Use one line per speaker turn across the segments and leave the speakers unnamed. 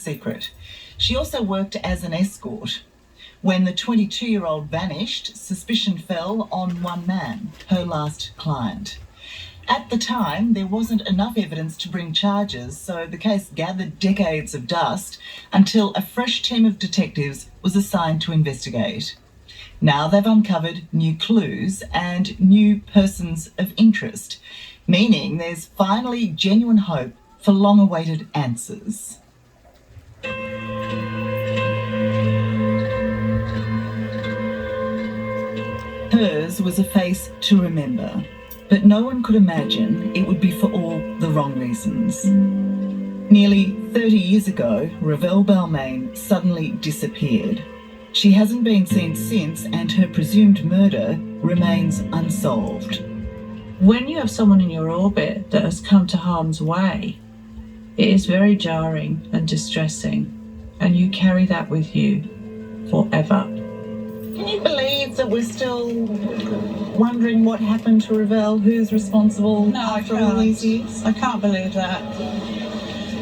secret. She also worked as an escort. When the 22-year-old vanished, suspicion fell on one man, her last client. At the time, there wasn't enough evidence to bring charges, so the case gathered decades of dust until a fresh team of detectives was assigned to investigate. Now they've uncovered new clues and new persons of interest, meaning there's finally genuine hope for long-awaited answers. Hers was a face to remember, but no one could imagine it would be for all the wrong reasons. Nearly 30 years ago, Revell Balmain suddenly disappeared. She hasn't been seen since, and her presumed murder remains unsolved.
When you have someone in your orbit that has come to harm's way, it is very jarring and distressing, and you carry that with you forever.
Can you believe that we're still wondering what happened to Revell, who's responsible after all these years?
I can't believe that.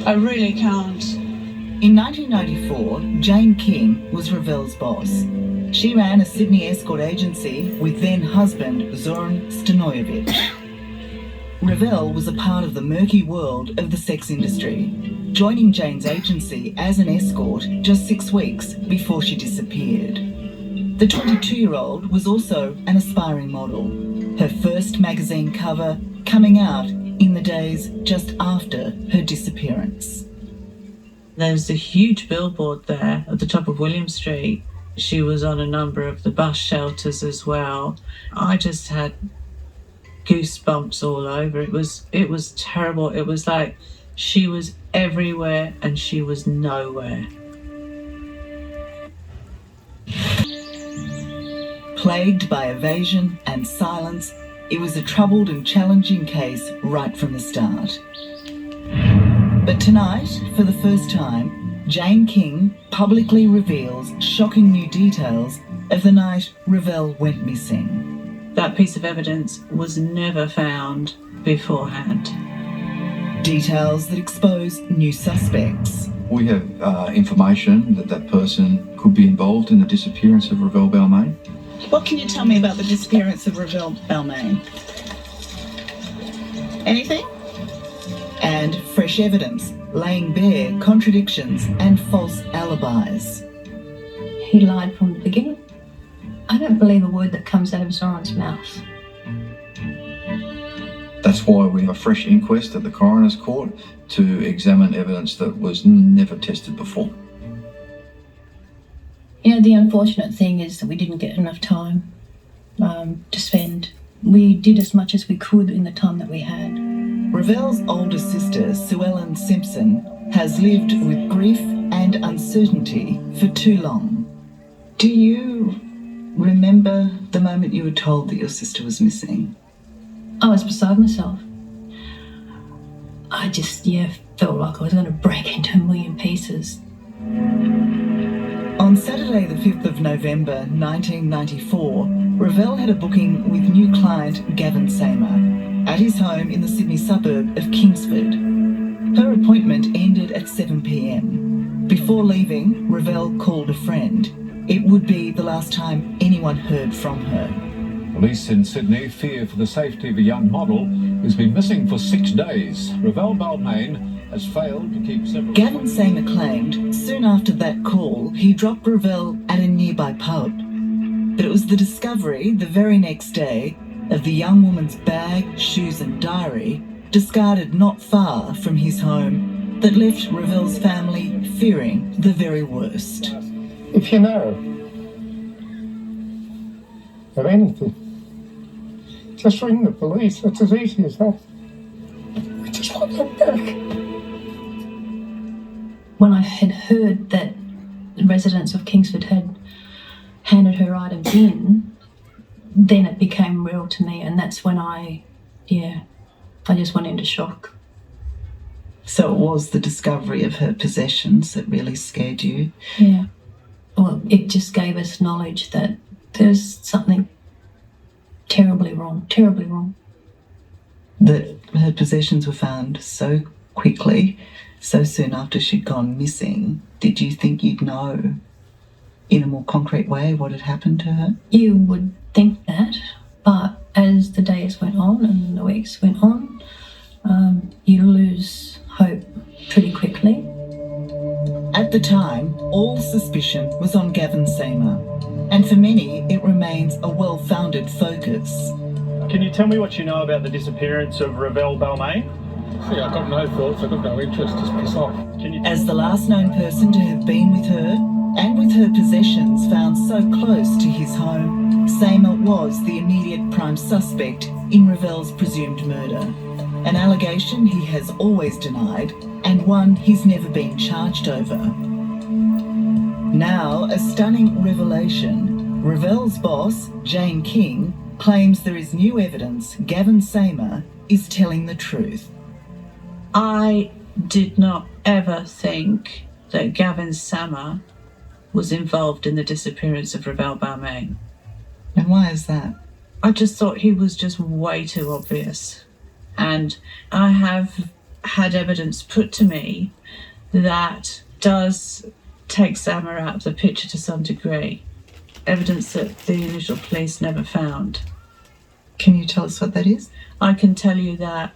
I really can't.
In 1994, Jane King was Revell's boss. She ran a Sydney escort agency with then-husband Zoran Stanojevic. Revell was a part of the murky world of the sex industry, joining Jane's agency as an escort just 6 weeks before she disappeared. The 22-year-old was also an aspiring model, her first magazine cover coming out in the days just after her disappearance.
There's a huge billboard there at the top of William Street. She was on a number of the bus shelters as well. I just had goosebumps all over. It was terrible. It was like she was everywhere and she was nowhere.
Plagued by evasion and silence, it was a troubled and challenging case right from the start. But tonight, for the first time, Jane King publicly reveals shocking new details of the night Revell went missing.
That piece of evidence was never found beforehand.
Details that expose new suspects.
We have information that that person could be involved in the disappearance of Revell Balmain.
What can you tell me about the disappearance of Revell Balmain? Anything? And fresh evidence, laying bare contradictions and false alibis.
He lied from the beginning. I don't believe a word that comes out of Zoran's mouth.
That's why we have a fresh inquest at the Coroner's Court to examine evidence that was never tested before.
You know, the unfortunate thing is that we didn't get enough time to spend. We did as much as we could in the time that we had.
Revell's older sister, Sue Ellen Simpson, has lived with grief and uncertainty for too long. Do you remember the moment you were told that your sister was missing?
I was beside myself. I just, felt like I was going to break into a million pieces.
On Saturday the 5th of November 1994, Revell had a booking with new client Gavin Samer at his home in the Sydney suburb of Kingsford. Her appointment ended at 7 p.m. Before leaving, Revell called a friend. It would be the last time anyone heard from her.
Police in Sydney fear for the safety of a young model who's been missing for 6 days. Revell Balmain has failed to keep several...
Gavin Samer claimed soon after that call he dropped Revell at a nearby pub. But it was the discovery the very next day of the young woman's bag, shoes and diary discarded not far from his home that left Revell's family fearing the very worst.
If you know of anything, just ring the police. It's as easy as that. We just want them back.
When I had heard that the residents of Kingsford had handed her items in, then it became real to me, and that's when I just went into shock.
So it was the discovery of her possessions that really scared you?
Yeah. Well, it just gave us knowledge that there's something terribly wrong.
That her possessions were found so quickly so soon after she'd gone missing, did you think you'd know in a more concrete way what had happened to her?
You would think that, but as the days went on and the weeks went on, you lose hope pretty quickly.
At the time, all suspicion was on Gavin Seymour, and for many it remains a well-founded focus.
Can you tell me what you know about the disappearance of Ravel Balmain?
Yeah, I've got no thoughts, I've got no interest, just piss off.
Can you
As the last known person to have been with her, and with her possessions found so close to his home, Seymour was the immediate prime suspect in Ravel's presumed murder. An allegation he has always denied, and one he's never been charged over. Now, a stunning revelation. Ravel's boss, Jane King, claims there is new evidence Gavin Seymour is telling the truth.
I did not ever think that Gavin Seymour was involved in the disappearance of Ravel Balmain.
And why is that?
I just thought he was just way too obvious. And I have had evidence put to me that does take Seymour out of the picture to some degree. Evidence that the initial police never found.
Can you tell us what that is?
I can tell you that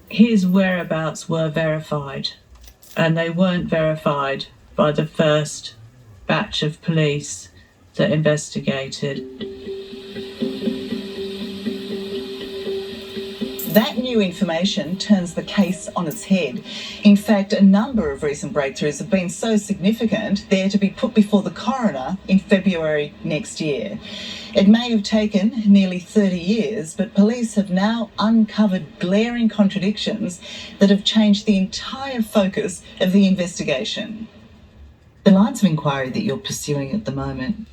his whereabouts were verified, and they weren't verified by the first batch of police that investigated.
That new information turns the case on its head. In fact, a number of recent breakthroughs have been so significant they're to be put before the coroner in February next year. It may have taken nearly 30 years, but police have now uncovered glaring contradictions that have changed the entire focus of the investigation. The lines of inquiry that you're pursuing at the moment,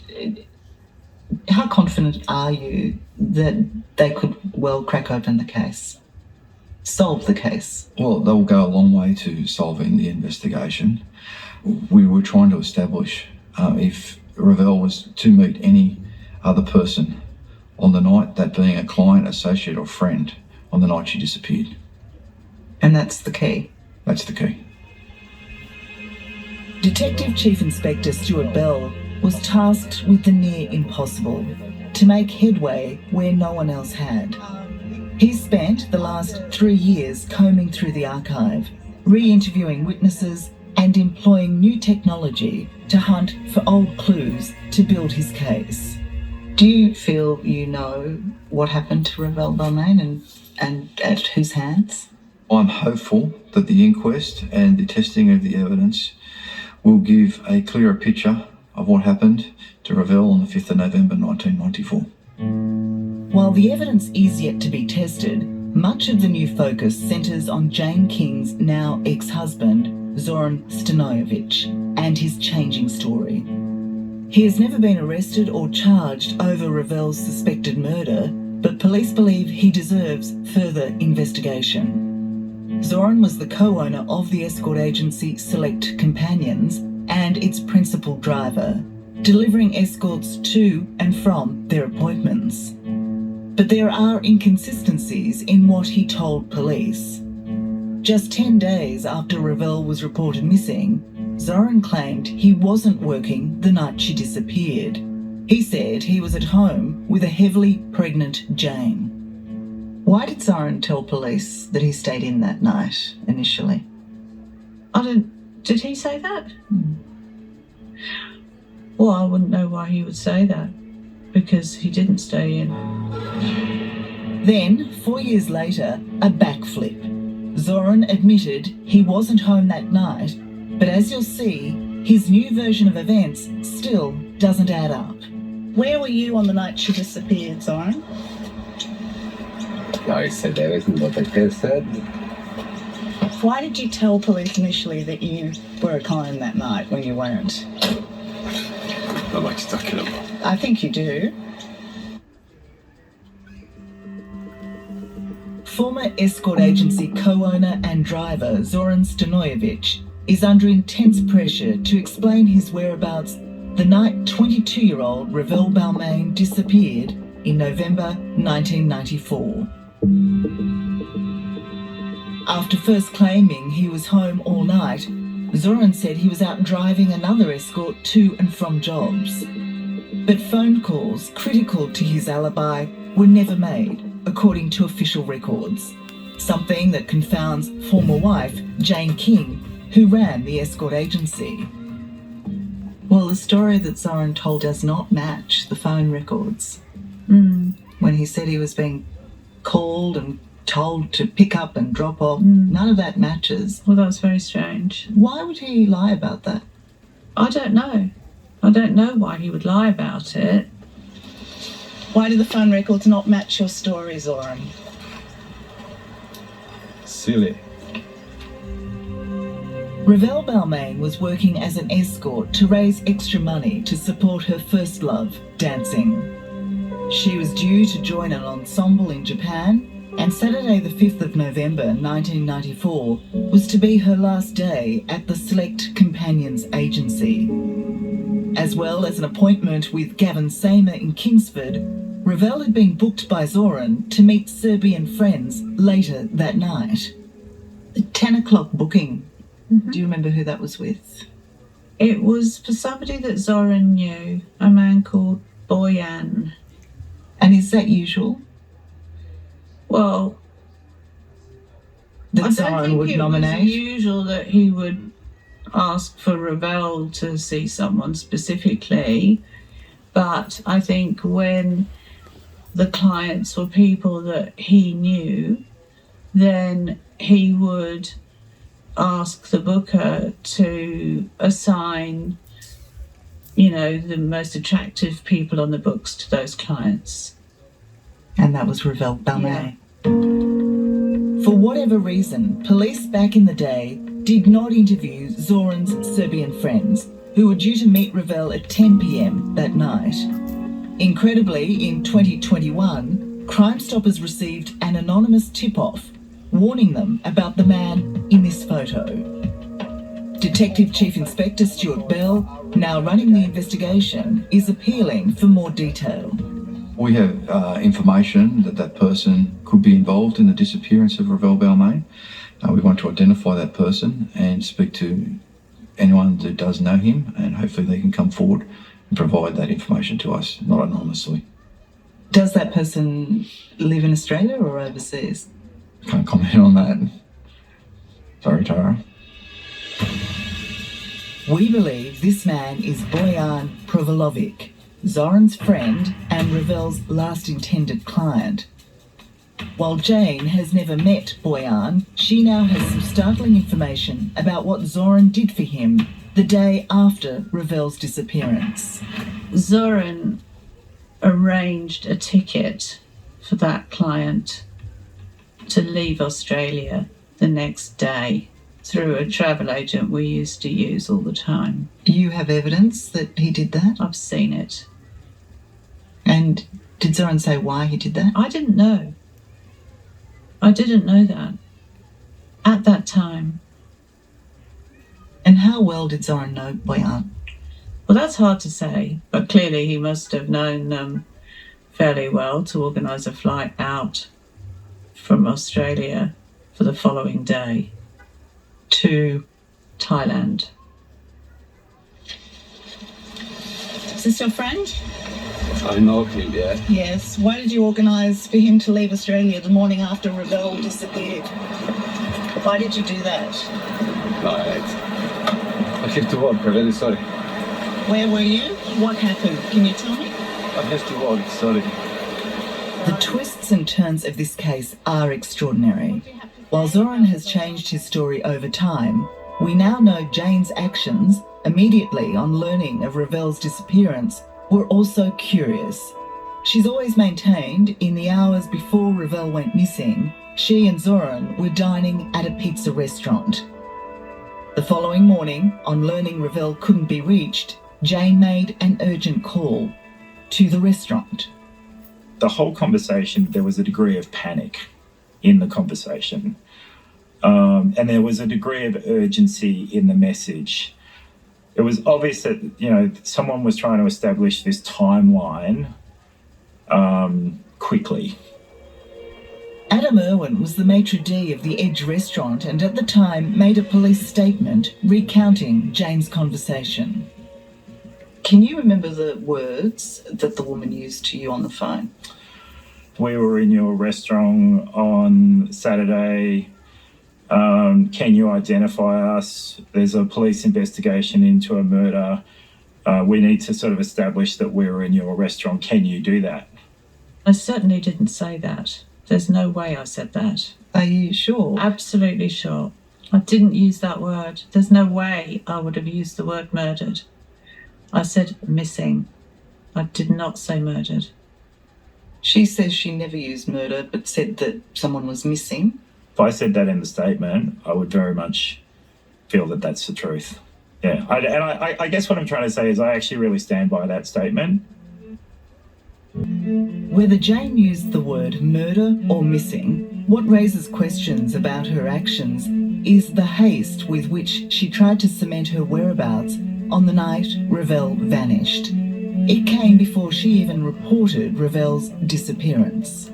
how confident are you that they could well crack open the case? Solve the case?
Well, they'll go a long way to solving the investigation. We were trying to establish if Ravel was to meet any other person on the night, that being a client, associate or friend, on the night she disappeared.
And that's the key?
That's the key.
Detective Chief Inspector Stuart Bell was tasked with the near impossible, to make headway where no one else had. He spent the last 3 years combing through the archive, re-interviewing witnesses and employing new technology to hunt for old clues to build his case. Do you feel you know what happened to Ravel Balmain and at whose hands?
I'm hopeful that the inquest and the testing of the evidence will give a clearer picture of what happened to Ravel on the 5th of November 1994.
While the evidence is yet to be tested, much of the new focus centres on Jane King's now ex-husband, Zoran Stanojevic, and his changing story. He has never been arrested or charged over Ravel's suspected murder, but police believe he deserves further investigation. Zoran was the co-owner of the escort agency Select Companions and its principal driver, delivering escorts to and from their appointments. But there are inconsistencies in what he told police. Just 10 days after Ravel was reported missing, Zoran claimed he wasn't working the night she disappeared. He said he was at home with a heavily pregnant Jane. Why did Zoran tell police that he stayed in that night initially?
Did he say that? Well, I wouldn't know why he would say that, because he didn't stay in.
Then, 4 years later, a backflip. Zoran admitted he wasn't home that night, but as you'll see, his new version of events still doesn't add up.
Where were you on the night she disappeared, Zoran?
I said everything what I said.
Why did you tell police initially that you were at home that night when you weren't?
I like to talk about.
I think you do.
Former escort agency co-owner and driver Zoran Stanojevic is under intense pressure to explain his whereabouts the night 22-year-old Ravel Balmain disappeared in November 1994. After first claiming he was home all night, Zoran said he was out driving another escort to and from jobs. But phone calls critical to his alibi were never made, according to official records. Something that confounds former wife Jane King, who ran the escort agency. Well, the story that Zoran told does not match the phone records. When he said he was being called and told to pick up and drop off, none of that matches.
Well, that's very strange.
Why would he lie about that?
I don't know. I don't know why he would lie about it.
Why do the phone records not match your story, Zoran?
Silly.
Ravel Balmain was working as an escort to raise extra money to support her first love, dancing. She was due to join an ensemble in Japan, and Saturday the 5th of November 1994 was to be her last day at the Select Companions Agency. As well as an appointment with Gavin Samer in Kingsford, Ravel had been booked by Zoran to meet Serbian friends later that night. The 10 o'clock booking. Do you remember who that was with?
It was for somebody that Zoran knew, a man called Boyan.
And is that usual?
Well,
That
I don't
Zoran
think
would
it
nominate?
was usual that he would ask for Ravel to see someone specifically, but I think when the clients were people that he knew, then he would ask the booker to assign, the most attractive people on the books to those clients.
And that was Ravel Balmain. For whatever reason, police back in the day did not interview Zoran's Serbian friends, who were due to meet Ravel at 10 p.m. that night. Incredibly, in 2021, Crime Stoppers received an anonymous tip-off warning them about the man in this photo. Detective Chief Inspector Stuart Bell, now running the investigation, is appealing for more detail.
We have information that that person could be involved in the disappearance of Ravel Balmain. We want to identify that person and speak to anyone that does know him, and hopefully they can come forward and provide that information to us, not anonymously.
Does that person live in Australia or overseas?
Can't comment on that. Sorry, Tara.
We believe this man is Boyan Provolovic, Zoran's friend and Ravel's last intended client. While Jane has never met Boyan, she now has some startling information about what Zoran did for him the day after Ravel's disappearance.
Zoran arranged a ticket for that client to leave Australia the next day through a travel agent we used to use all the time.
You have evidence that he did that?
I've seen it.
And did Zoran say why he did that?
I didn't know. I didn't know that at that time.
And how well did Zoran know Boyan?
Well, that's hard to say, but clearly he must have known them fairly well to organise a flight out from Australia for the following day to Thailand.
Is this your friend?
I know him, yeah.
Yes. Why did you organise for him to leave Australia the morning after Ravel disappeared? Why did you do that?
No, I have to work. I'm very sorry.
Where were you? What happened? Can you tell me?
I have to work, sorry.
The twists and turns of this case are extraordinary. While Zoran has changed his story over time, we now know Jane's actions immediately on learning of Ravel's disappearance were also curious. She's always maintained in the hours before Ravel went missing, she and Zoran were dining at a pizza restaurant. The following morning, on learning Ravel couldn't be reached, Jane made an urgent call to the restaurant.
The whole conversation, there was a degree of panic in the conversation. And there was a degree of urgency in the message. It was obvious that, someone was trying to establish this timeline quickly.
Adam Irwin was the maitre d' of the Edge restaurant and at the time made a police statement recounting Jane's conversation. Can you remember the words that the woman used to you on the phone?
We were in your restaurant on Saturday. Can you identify us? There's a police investigation into a murder. We need to sort of establish that we were in your restaurant. Can you do that?
I certainly didn't say that. There's no way I said that.
Are you sure?
Absolutely sure. I didn't use that word. There's no way I would have used the word murdered. I said missing. I did not say murdered.
She says she never used murder but said that someone was missing.
If I said that in the statement, I would very much feel that that's the truth. Yeah, I guess what I'm trying to say is I actually really stand by that statement.
Whether Jane used the word murder or missing, what raises questions about her actions is the haste with which she tried to cement her whereabouts on the night Revell vanished. It came before she even reported Revell's disappearance.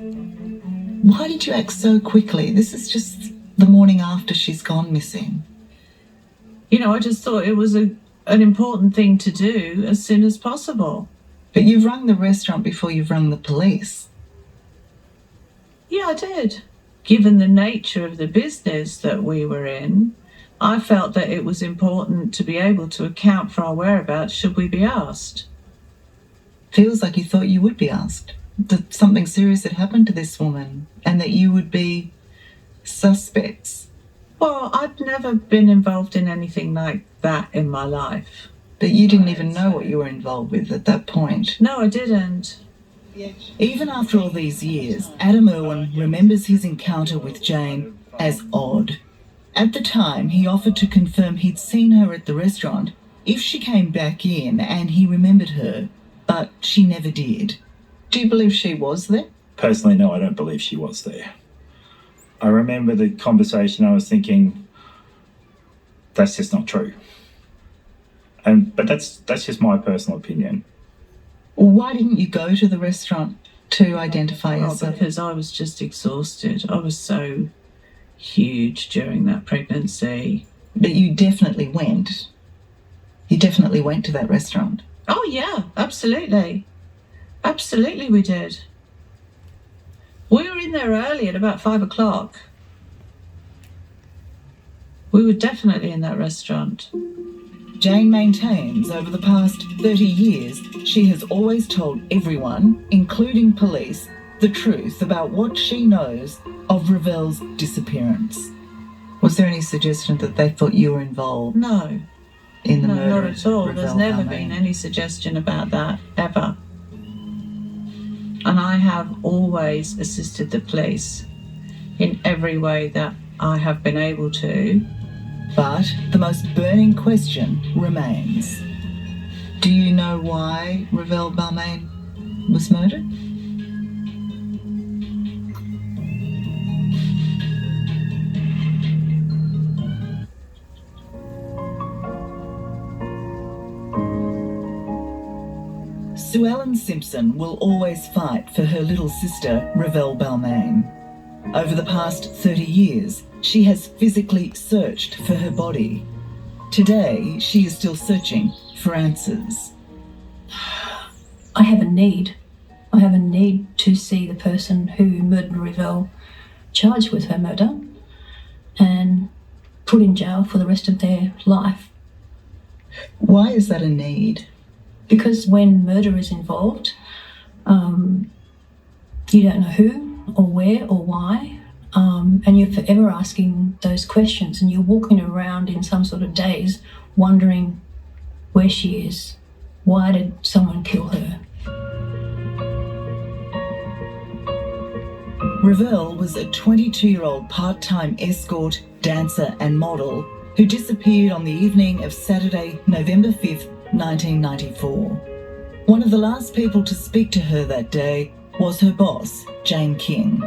Why did you act so quickly? This is just the morning after she's gone missing.
You know, I just thought it was an important thing to do as soon as possible.
But you've rung the restaurant before you've rung the police.
Yeah, I did. Given the nature of the business that we were in, I felt that it was important to be able to account for our whereabouts should we be asked.
Feels like you thought you would be asked. That something serious had happened to this woman and that you would be suspects.
Well, I'd never been involved in anything like that in my life.
But you didn't even know what you were involved with at that point.
No, I didn't.
Even after all these years, Adam Irwin remembers his encounter with Jane as odd. At the time, he offered to confirm he'd seen her at the restaurant if she came back in and he remembered her, but she never did. Do you believe she was there?
Personally, no, I don't believe she was there. I remember the conversation. I was thinking, that's just not true. But that's just my personal opinion.
Why didn't you go to the restaurant to identify yourself?
Because I was just exhausted. I was so huge during that pregnancy.
But you definitely went. You definitely went to that restaurant.
Oh, yeah, absolutely. Absolutely we did. We were in there early at about 5 o'clock. We were definitely in that restaurant.
Jane maintains over the past 30 years she has always told everyone, including police, the truth about what she knows of Revell's disappearance. Was there any suggestion that they thought you were involved?
No.
In the
no,
murder
not at all.
of
There's
Revell
never
Balmain?
been any suggestion about that, ever. And I have always assisted the police in every way that I have been able to.
But the most burning question remains. Do you know why Revell Balmain was murdered? Sue Ellen Simpson will always fight for her little sister, Revell Balmain. Over the past 30 years, she has physically searched for her body. Today, she is still searching for answers.
I have a need. I have a need to see the person who murdered Revell charged with her murder and put in jail for the rest of their life.
Why is that a need?
Because when murder is involved, you don't know who or where or why, and you're forever asking those questions, and you're walking around in some sort of daze wondering where she is. Why did someone kill her?
Revell was a 22-year-old part-time escort, dancer and model who disappeared on the evening of Saturday, November 5th, 1994. One of the last people to speak to her that day was her boss, Jane King.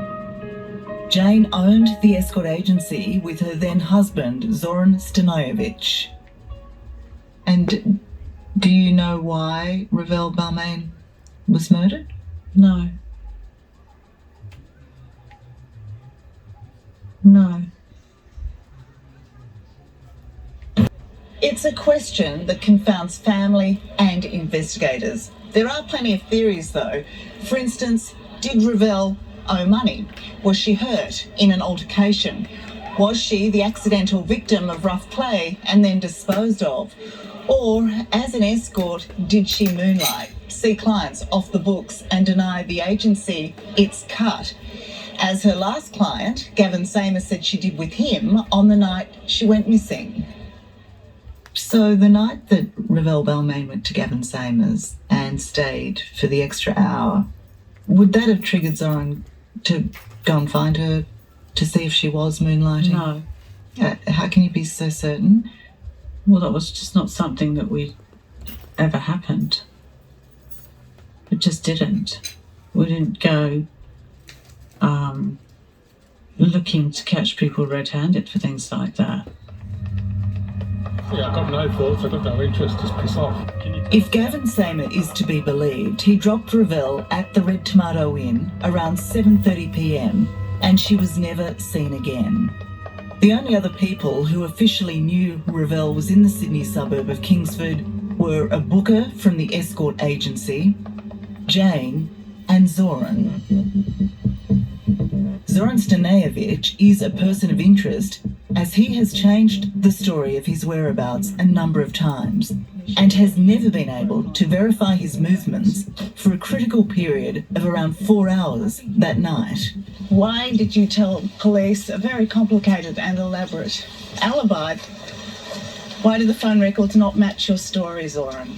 Jane owned the escort agency with her then husband, Zoran Stanojevic. And do you know why Revell Balmain was murdered?
No. No.
It's a question that confounds family and investigators. There are plenty of theories, though. For instance, did Revell owe money? Was she hurt in an altercation? Was she the accidental victim of rough play and then disposed of? Or, as an escort, did she moonlight, see clients off the books and deny the agency its cut? As her last client, Gavin Samer, said she did with him on the night she went missing.
So the night that Revell Balmain went to Gavin Samer's and stayed for the extra hour, would that have triggered Zoran to go and find her to see if she was moonlighting?
No.
How can you be so certain?
Well, that was just not something that we ever happened. It just didn't. We didn't go looking to catch people red-handed for things like that.
Yeah, I've got no thoughts, I've got no interest, just piss off.
If Gavin Samer is to be believed, he dropped Revell at the Red Tomato Inn around 7:30 p.m. and she was never seen again. The only other people who officially knew Revell was in the Sydney suburb of Kingsford were a booker from the escort agency, Jane, and Zoran. Zoran Stanojevic is a person of interest as he has changed the story of his whereabouts a number of times and has never been able to verify his movements for a critical period of around 4 hours that night.
Why did you tell police a very complicated and elaborate alibi? Why did the phone records not match your story, Zoran?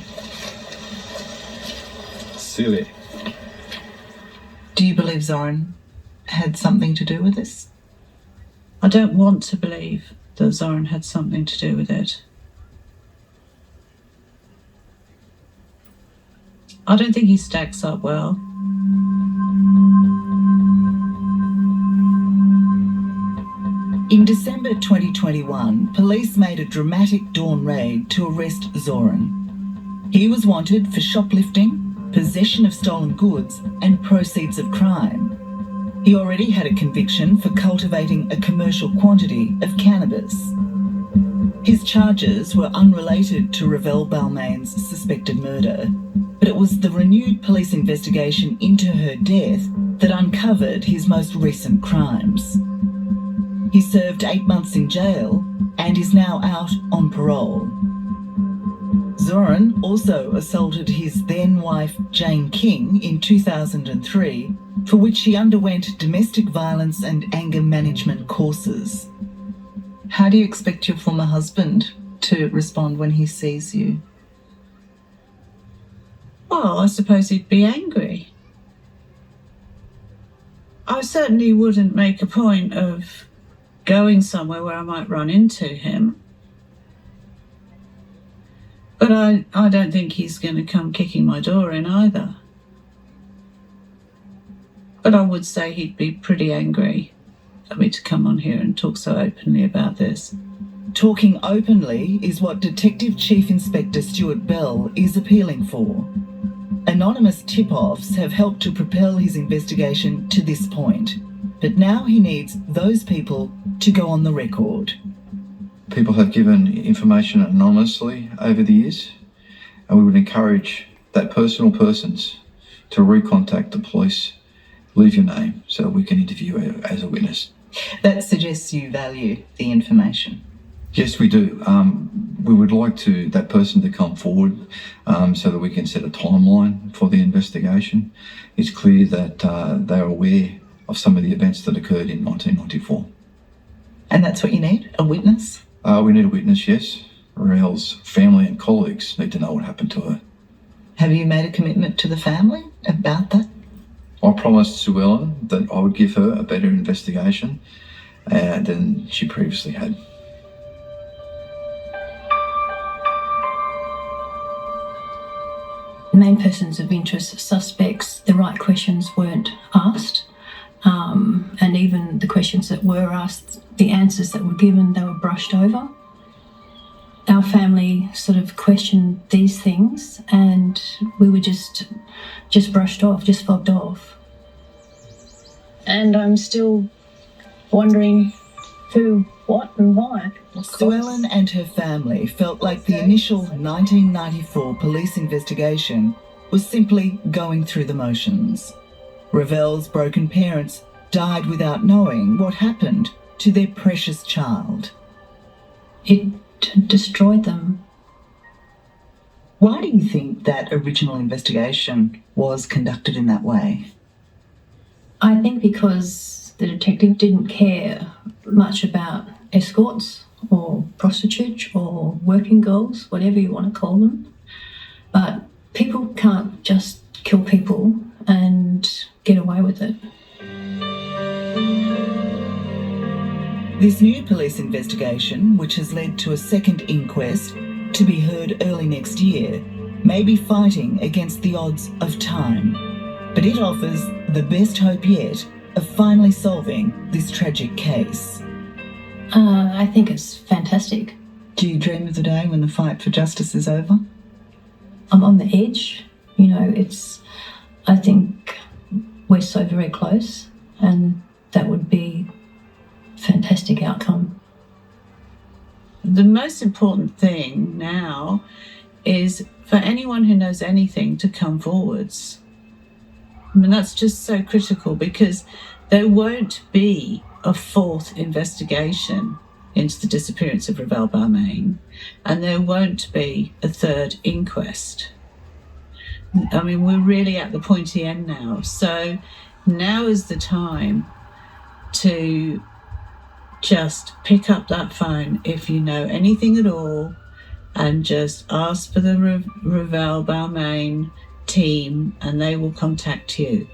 Silly.
Do you believe Zoran had something to do with this?
I don't want to believe that Zoran had something to do with it. I don't think he stacks up well.
In December 2021, police made a dramatic dawn raid to arrest Zoran. He was wanted for shoplifting, possession of stolen goods, and proceeds of crime. He already had a conviction for cultivating a commercial quantity of cannabis. His charges were unrelated to Revell Balmain's suspected murder, but it was the renewed police investigation into her death that uncovered his most recent crimes. He served 8 months in jail and is now out on parole. Zoran also assaulted his then-wife Jane King in 2003, for which he underwent domestic violence and anger management courses. How do you expect your former husband to respond when he sees you?
Well, I suppose he'd be angry. I certainly wouldn't make a point of going somewhere where I might run into him. But I don't think he's going to come kicking my door in either. But I would say he'd be pretty angry for me to come on here and talk so openly about this.
Talking openly is what Detective Chief Inspector Stuart Bell is appealing for. Anonymous tip-offs have helped to propel his investigation to this point, but now he needs those people to go on the record.
People have given information anonymously over the years, and we would encourage that persons to recontact the police, leave your name so we can interview you as a witness.
That suggests you value the information.
Yes, we do. We would like that person to come forward so that we can set a timeline for the investigation. It's clear that they are aware of some of the events that occurred in 1994.
And that's what you need, a witness?
We need a witness, yes. Revell's family and colleagues need to know what happened to her.
Have you made a commitment to the family about that?
I promised Sue Ellen that I would give her a better investigation than she previously had.
Main persons of interest, suspects, the right questions weren't asked. And even the questions that were asked, the answers that were given, they were brushed over. Our family sort of questioned these things and we were just brushed off, just fobbed off. And I'm still wondering Who, what and why?
Sue Ellen and her family felt like the initial 1994 police investigation was simply going through the motions. Ravel's broken parents died without knowing what happened to their precious child.
It destroyed them.
Why do you think that original investigation was conducted in that way?
I think because the detective didn't care much about escorts or prostitutes or working girls, whatever you want to call them. But people can't just kill people and get away with it.
This new police investigation, which has led to a second inquest to be heard early next year, may be fighting against the odds of time. But it offers the best hope yet of finally solving this tragic case.
I think it's fantastic.
Do you dream of the day when the fight for justice is over?
I'm on the edge. You know, I think we're so very close, and that would be a fantastic outcome.
The most important thing now is for anyone who knows anything to come forwards. I mean, that's just so critical, because there won't be a fourth investigation into the disappearance of Ravel Balmain, and there won't be a third inquest. I mean, we're really at the pointy end now. So now is the time to just pick up that phone if you know anything at all, and just ask for the Ravel Balmain team, and they will contact you.